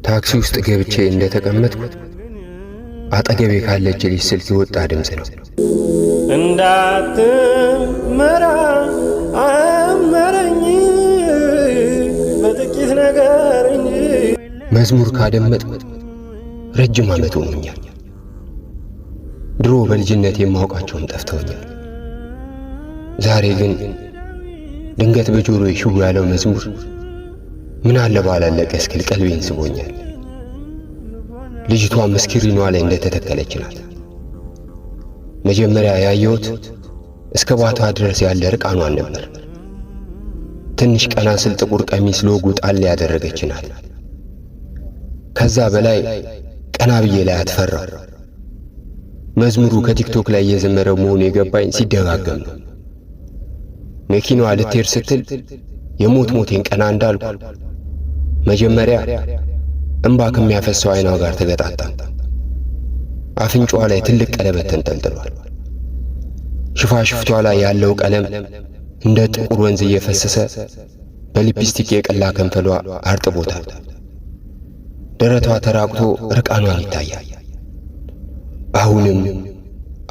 ታክሲ ውስጥ ገብቼ እንደተቀመጥኩ አጠገቤ ካለች ልጅ ስልክ የወጣ ድምፅ ነው። እንዳትመራ አመረኝ በጥቂት ነገር እንጂ። መዝሙር ካደመጥኩ ረጅም ዓመት ሆኖኛል። ድሮ በልጅነት የማውቃቸውም ጠፍተውኛል። ዛሬ ግን ድንገት በጆሮዬ ሽው ያለው መዝሙር ምን አለ ባላለቀ እስክል ቀልቤን ስቦኛል። ልጅቷ መስኪሪኗ ላይ እንደተተከለች ናት። መጀመሪያ ያየሁት እስከ ባቷ ድረስ ያለ ርቃኗን ነበር። ትንሽ ቀና ስል ጥቁር ቀሚስ ሎጎ ጣል ያደረገች ናት። ከዛ በላይ ቀና ብዬ ላይ አትፈራው። መዝሙሩ ከቲክቶክ ላይ የዘመረው መሆኑ የገባኝ ሲደጋገም ነው። መኪናዋ ልትሄድ ስትል የሞት ሞቴን ቀና እንዳልኩ መጀመሪያ እንባ ከሚያፈሰው አይኗ ጋር ተገጣጣም። አፍንጫዋ ላይ ትልቅ ቀለበት ተንጠልጥሏል። ሽፋሽፍቷ ላይ ያለው ቀለም እንደ ጥቁር ወንዝ እየፈሰሰ በሊፕስቲክ የቀላ ከንፈሏ አርጥቦታል። ደረቷ ተራቅቶ ርቃኗን ይታያል።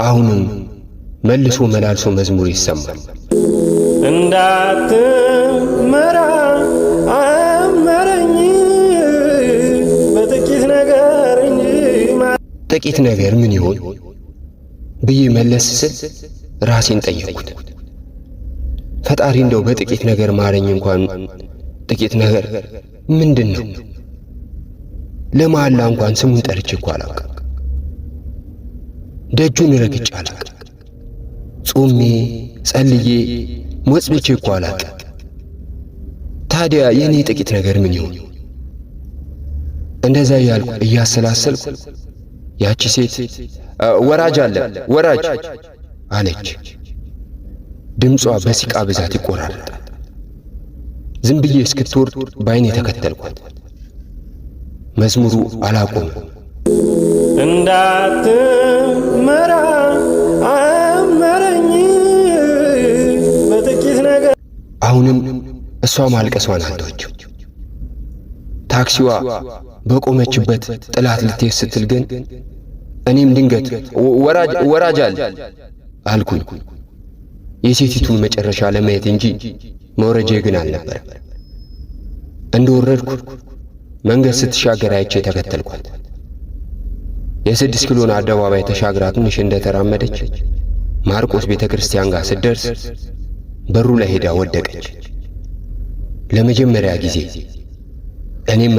አሁንም መልሶ መላልሶ መዝሙር ይሰማል። እንዳትመራ አመረኝ በጥቂት ነገር እንጂ። ጥቂት ነገር ምን ይሆን ብዬ መለስ ስል ራሴን ጠየቅኩት። ፈጣሪ እንደው በጥቂት ነገር ማረኝ እንኳን ጥቂት ነገር ምንድን ነው? ለመሐላ እንኳን ስሙን ጠርቼ እኮ አላውቅም። ደጁን ረግጬ አላውቅም። ጾሜ ጸልዬ ሞጽብቼ እኮ አላውቅም። ታዲያ የኔ ጥቂት ነገር ምን ይሆን? እንደዛ ያልኩ እያሰላሰልኩ ያቺ ሴት ወራጅ አለ ወራጅ አለች። ድምጿ በሲቃ ብዛት ይቆራረጣል። ዝም ብዬ እስክትወርድ ባይኔ ተከተልኳት። መዝሙሩ አላቆመም። እንዳትመራ አመረኝ በጥቂት ነገር። አሁንም እሷ ማልቀሷን አልተወችም። ታክሲዋ በቆመችበት ጥላት ልትሄድ ስትል ግን እኔም ድንገት ወራጅ አለ አልኩኝ። የሴቲቱን መጨረሻ ለማየት እንጂ መውረጄ ግን አልነበረም። እንደወረድኩ መንገድ ስትሻገር አይቼ ተከተልኳት። የ6 ኪሎን አደባባይ ተሻግራ ትንሽ እንደተራመደች ማርቆስ ቤተ ክርስቲያን ጋር ስትደርስ በሩ ላይ ሄዳ ወደቀች። ለመጀመሪያ ጊዜ እኔም